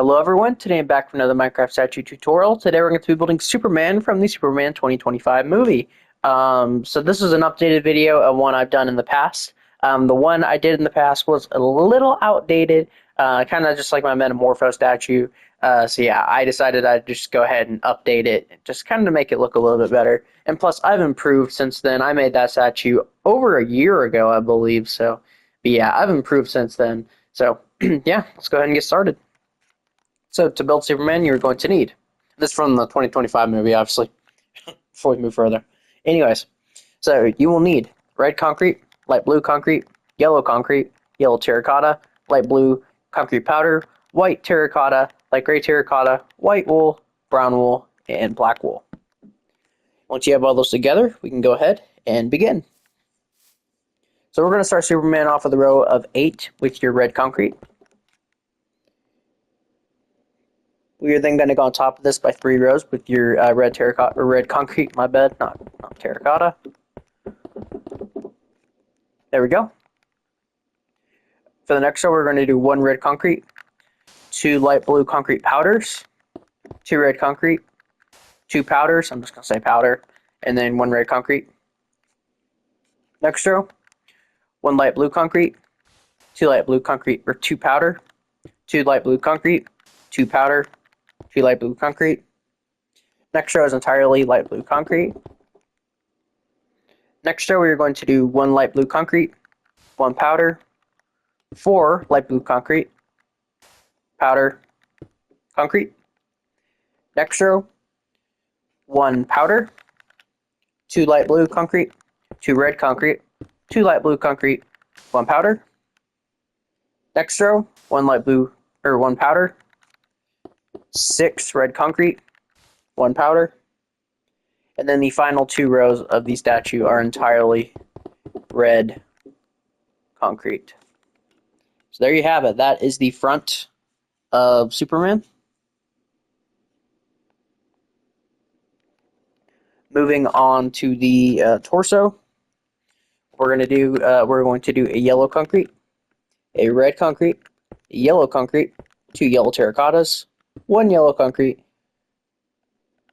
Hello everyone, today I'm back for another Minecraft statue tutorial. Today we're going to be building Superman from the Superman 2025 movie. So this is an updated video of one I've done in the past. The one I did in the past was a little outdated, kind of just like my Metamorpho statue. So yeah, I decided I'd just go ahead and update it, just kind of to make it look a little bit better. And plus, I've improved since then. I made that statue over a year ago, I believe. But yeah, I've improved since then. So yeah, let's go ahead and get started. So to build Superman, you're going to need this from the 2025 movie, obviously, before we move further. Anyways, so you will need red concrete, light blue concrete, yellow terracotta, light blue concrete powder, white terracotta, light gray terracotta, white wool, brown wool, and black wool. Once you have all those together, we can go ahead and begin. So we're going to start Superman off with a row of 8 with your red concrete. We are then going to go on top of this by 3 rows with your red concrete. My bad, not terracotta. There we go. For the next row, we're going to do 1 red concrete, 2 light blue concrete powders, 2 red concrete, 2 powders. I'm just going to say powder, and then 1 red concrete. Next row, 1 light blue concrete, 2 light blue concrete or 2 powder, 2 light blue concrete, 2 powder. 2 light blue concrete. Next row is entirely light blue concrete. Next row, we are going to do 1 light blue concrete, 1 powder, 4 light blue concrete, powder, concrete. Next row, 1 powder, 2 light blue concrete, 2 red concrete, 2 light blue concrete, 1 powder. Next row, 1 light blue or 1 powder, 6 red concrete, 1 powder, and then the final 2 rows of the statue are entirely red concrete. So there you have it. That is the front of Superman. Moving on to the torso, we're going to do a yellow concrete, a red concrete, a yellow concrete, 2 yellow terracottas, 1 yellow concrete,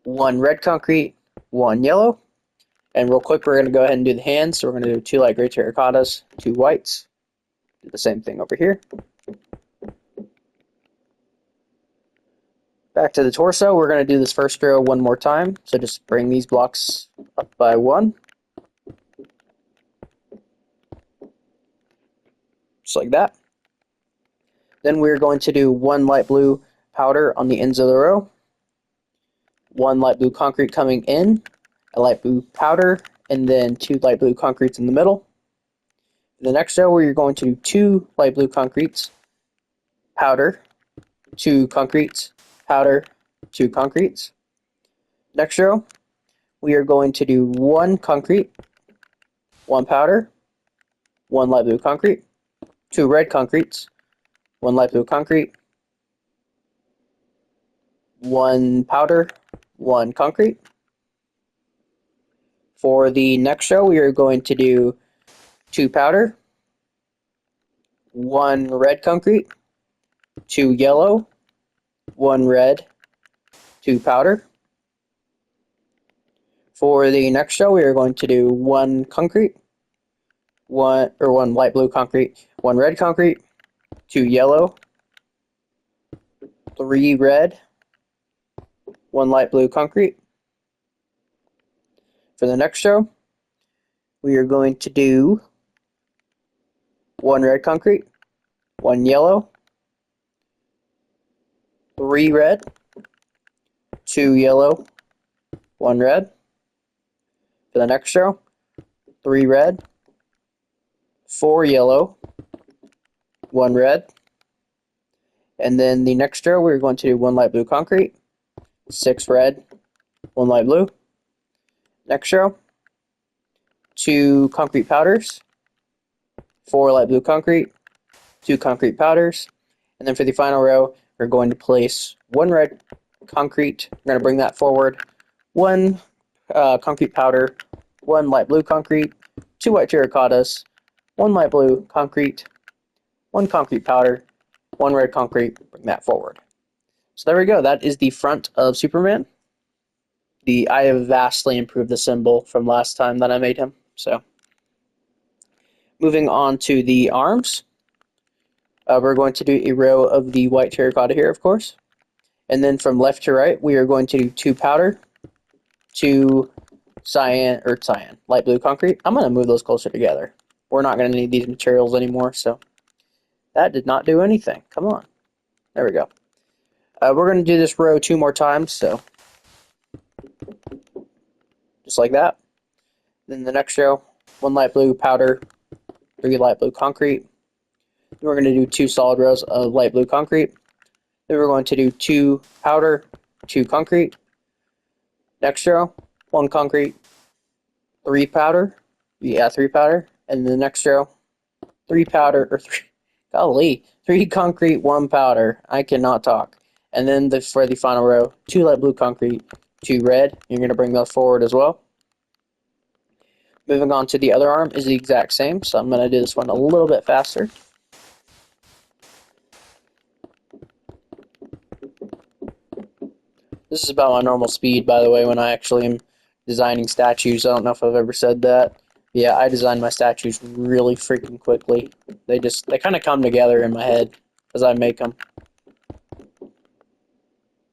1 red concrete, 1 yellow. And real quick, we're going to go ahead and do the hands. So we're going to do 2 light gray terracottas, 2 whites. Do the same thing over here. Back to the torso, we're going to do this first row 1 more time. So just bring these blocks up by 1. Just like that. Then we're going to do 1 light blue powder on the ends of the row, 1 light blue concrete coming in, a light blue powder, and then 2 light blue concretes in the middle. In the next row, we're going to do 2 light blue concretes, powder, 2 concretes, powder, 2 concretes. Next row, we are going to do 1 concrete, 1 powder, 1 light blue concrete, 2 red concretes, 1 light blue concrete, 1 powder, 1 concrete. For the next row, we are going to do 2 powder, 1 red concrete, 2 yellow, 1 red, 2 powder. For the next row, we are going to do 1 concrete, 1 light blue concrete, 1 red concrete, 2 yellow, 3 red, 1 light blue concrete. For the next row, we are going to do 1 red concrete, 1 yellow, 3 red, 2 yellow, 1 red. For the next row, 3 red, 4 yellow, 1 red. And then the next row, we're going to do 1 light blue concrete, 6 red, 1 light blue. Next row, 2 concrete powders, 4 light blue concrete, 2 concrete powders. And then for the final row, we're going to place 1 red concrete. We're going to bring that forward, 1 concrete powder, 1 light blue concrete, 2 white terracottas, 1 light blue concrete, 1 concrete powder, 1 red concrete. Bring that forward. So there we go. That is the front of Superman. I have vastly improved the symbol from last time that I made him. So moving on to the arms, we're going to do a row of the white terracotta here, of course. And then from left to right, we are going to do 2 powder, 2 cyan, light blue concrete. I'm going to move those closer together. We're not going to need these materials anymore, so that did not do anything. Come on. There we go. We're going to do this row 2 more times, so just like that. Then the next row, 1 light blue powder, 3 light blue concrete. Then we're going to do 2 solid rows of light blue concrete. Then we're going to do 2 powder, 2 concrete. Next row, 1 concrete, 3 powder. 3 powder. And the next row, 3 powder, or 3 concrete, 1 powder. I cannot talk. And then for the final row, 2 light blue concrete, 2 red. You're going to bring those forward as well. Moving on to the other arm is the exact same, so I'm going to do this one a little bit faster. This is about my normal speed, by the way, when I actually am designing statues. I don't know if I've ever said that. Yeah, I design my statues really freaking quickly. They kind of come together in my head as I make them.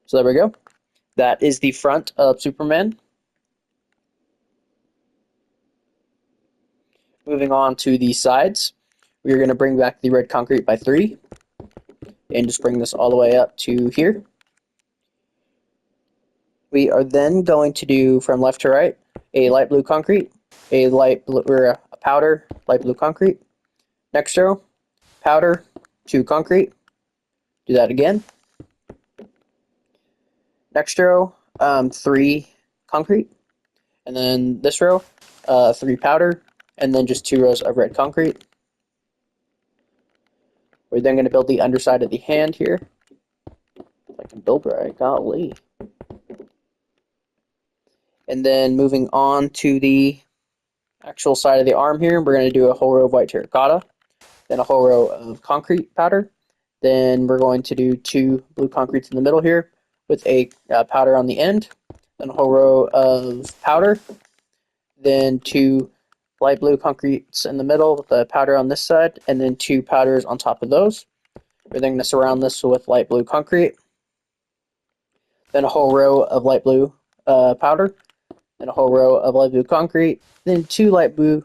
So there we go. That is the front of Superman. Moving on to the sides, we're going to bring back the red concrete by 3 and just bring this all the way up to here. We are then going to do from left to right a light blue concrete, a powder, light blue concrete. Next row, powder, 2 concrete. Do that again. Next row, 3 concrete. And then this row, 3 powder, and then just 2 rows of red concrete. We're then going to build the underside of the hand here. If I can build right, golly. And then moving on to the actual side of the arm here, we're going to do a whole row of white terracotta, then a whole row of concrete powder. Then we're going to do 2 blue concretes in the middle here with a powder on the end, then a whole row of powder, then 2 light blue concretes in the middle with the powder on this side, and then 2 powders on top of those. We're then going to surround this with light blue concrete, then a whole row of light blue powder, then a whole row of light blue concrete, then 2 light blue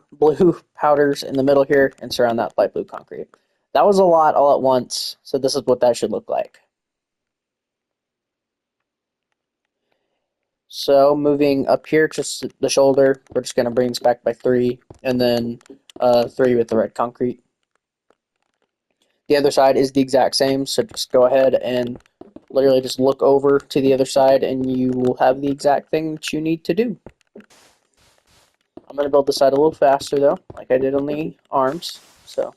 powders in the middle here, and surround that light blue concrete. That was a lot all at once, so this is what that should look like. So moving up here, just the shoulder, we're just going to bring this back by 3, and then 3 with the red concrete. The other side is the exact same, so just go ahead and literally just look over to the other side, and you will have the exact thing that you need to do. I'm going to build this side a little faster, though, like I did on the arms. So,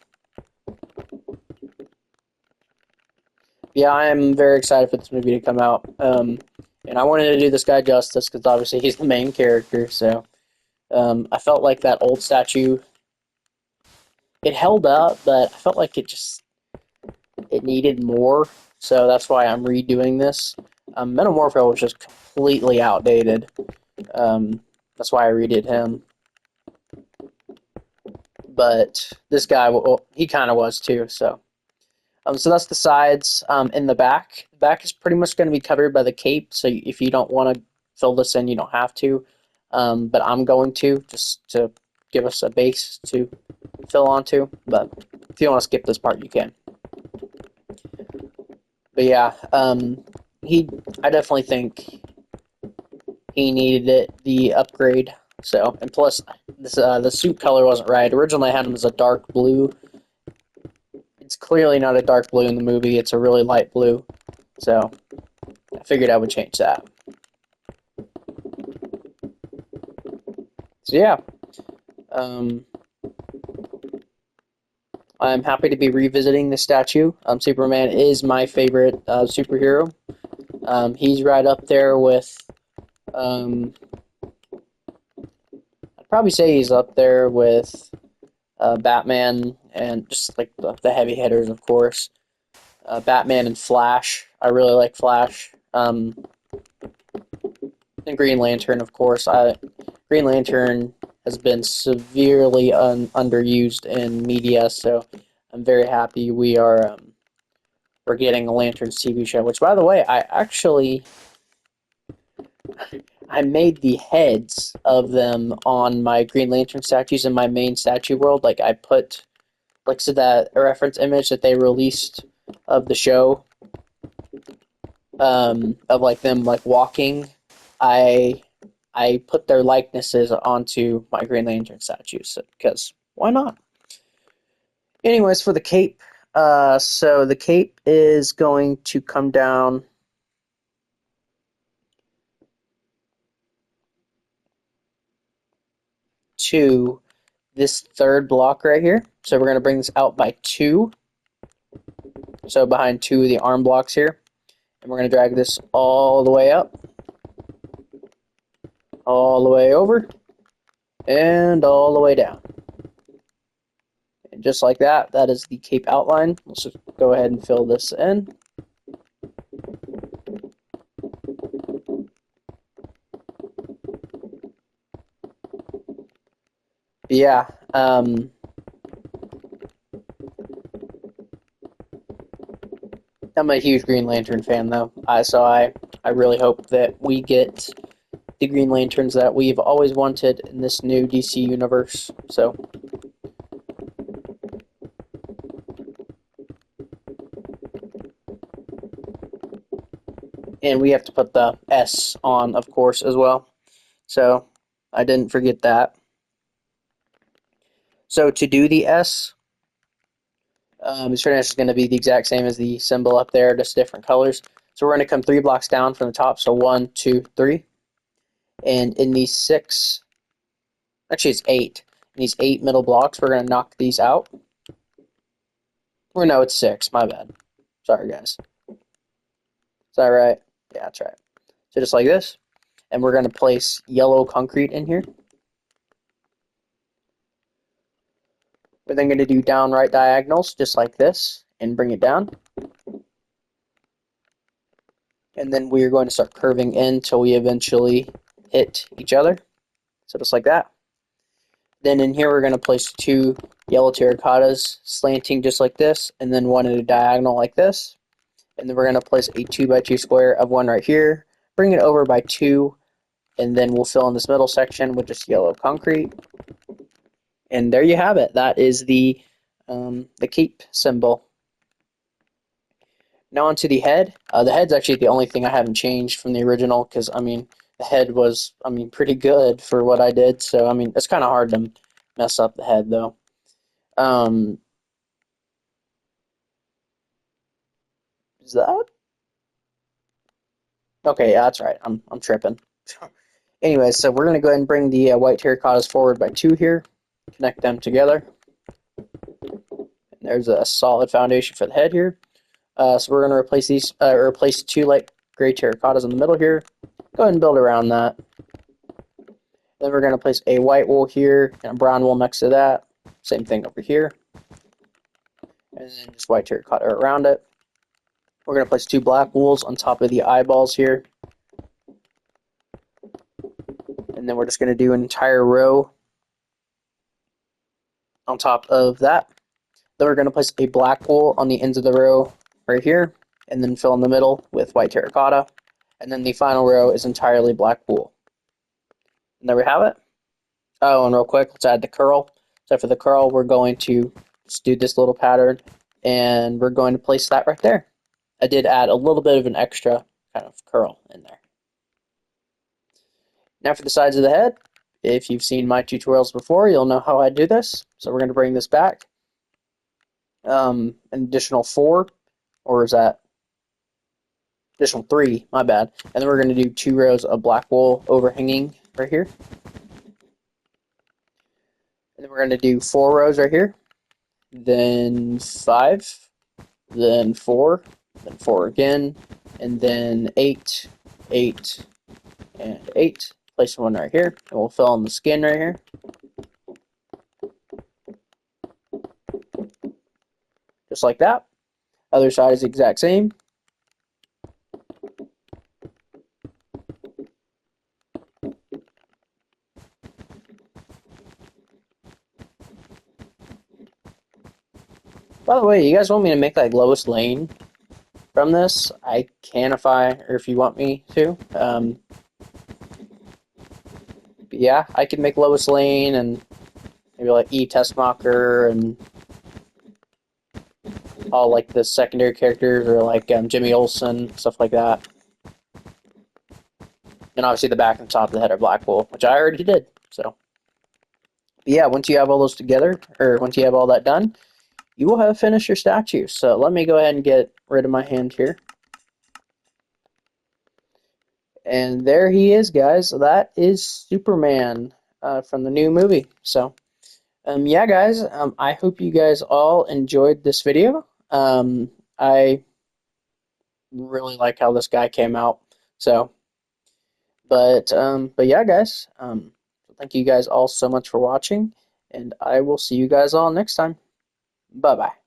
yeah, I am very excited for this movie to come out. And I wanted to do this guy justice because obviously he's the main character. So I felt like that old statue, it held up, but I felt like it needed more. So that's why I'm redoing this. Metamorpho was just completely outdated. That's why I redid him. But this guy, well, he kind of was too. So that's the sides. In the back is pretty much going to be covered by the cape. So if you don't want to fill this in, you don't have to. But I'm going to, just to give us a base to fill onto. But if you want to skip this part, you can. But yeah, I definitely think he needed it, the upgrade. So, and plus, the suit color wasn't right. Originally, I had him as a dark blue. It's clearly not a dark blue in the movie. It's a really light blue. So, I figured I would change that. So, yeah. I'm happy to be revisiting the statue. Superman is my favorite superhero. He's right up there with... I'd probably say he's up there with Batman and just like the heavy hitters, of course. Batman and Flash. I really like Flash. And Green Lantern, of course. Green Lantern has been severely underused in media, so I'm very happy we're getting a Lanterns TV show. Which, by the way, I made the heads of them on my Green Lantern statues in my main statue world. Like I put, like, so that a reference image that they released of the show, of like them like walking. I put their likenesses onto my Green Lantern statues because why not? Anyways, for the cape, so the cape is going to come down to this third block right here. So we're going to bring this out by 2. So behind 2 of the arm blocks here. And we're going to drag this all the way up, all the way over, and all the way down. And just like that, that is the cape outline. Let's just go ahead and fill this in. But yeah, I'm a huge Green Lantern fan, though. So I really hope that we get the Green Lanterns that we've always wanted in this new DC universe. So, and we have to put the S on, of course, as well. So I didn't forget that. So to do the S, the straight edge is going to be the exact same as the symbol up there, just different colors. So we're going to come 3 blocks down from the top. So 1, 2, 3. And in these 6, actually it's 8. In these 8 middle blocks, we're going to knock these out. Or no, it's 6. My bad. Sorry, guys. Is that right? Yeah, that's right. So just like this. And we're going to place yellow concrete in here. We're then going to do downright diagonals, just like this, and bring it down. And then we are going to start curving in until we eventually hit each other. So just like that. Then in here we're going to place 2 yellow terracottas slanting just like this, and then 1 at a diagonal like this. And then we're going to place a 2x2 square of 1 right here, bring it over by 2, and then we'll fill in this middle section with just yellow concrete. And there you have it. That is the cape symbol. Now onto the head. The head's actually the only thing I haven't changed from the original because, I mean, the head was, pretty good for what I did. So, it's kind of hard to mess up the head, though. Is that? Okay, yeah, that's right. I'm tripping. Anyway, so we're going to go ahead and bring the white terracottas forward by 2 here. Connect them together. And there's a solid foundation for the head here. So we're going to replace these, replace 2 light gray terracottas in the middle here. Go ahead and build around that. Then we're going to place a white wool here and a brown wool next to that. Same thing over here. And then just white terracotta around it. We're going to place 2 black wools on top of the eyeballs here. And then we're just going to do an entire row on top of that. Then we're going to place a black wool on the ends of the row right here, and then fill in the middle with white terracotta. And then the final row is entirely black wool. And there we have it. Oh, and real quick, let's add the curl. So for the curl, we're going to just do this little pattern, and we're going to place that right there. I did add a little bit of an extra kind of curl in there. Now for the sides of the head, if you've seen my tutorials before, you'll know how I do this. So we're going to bring this back. An additional 4, or is that additional 3, my bad. And then we're going to do 2 rows of black wool overhanging right here. And then we're going to do 4 rows right here. Then 5, then 4, then 4 again, and then 8, 8, and 8. Place 1 right here, and we'll fill in the skin right here. Just like that. Other side is the exact same. By the way, you guys want me to make like Lois Lane from this? I can or if you want me to. But yeah, I could make Lois Lane and maybe like E. Tessmacher and all like the secondary characters or like Jimmy Olsen, stuff like that. And obviously the back and top of the head are Blackpool, which I already did. So yeah, once you have all those together, or once you have all that done, you will have finished your statue. So let me go ahead and get rid of my hand here. And there he is, guys. That is Superman from the new movie. So yeah, guys, I hope you guys all enjoyed this video. I really like how this guy came out. So, but yeah, guys, thank you guys all so much for watching, and I will see you guys all next time. Bye bye.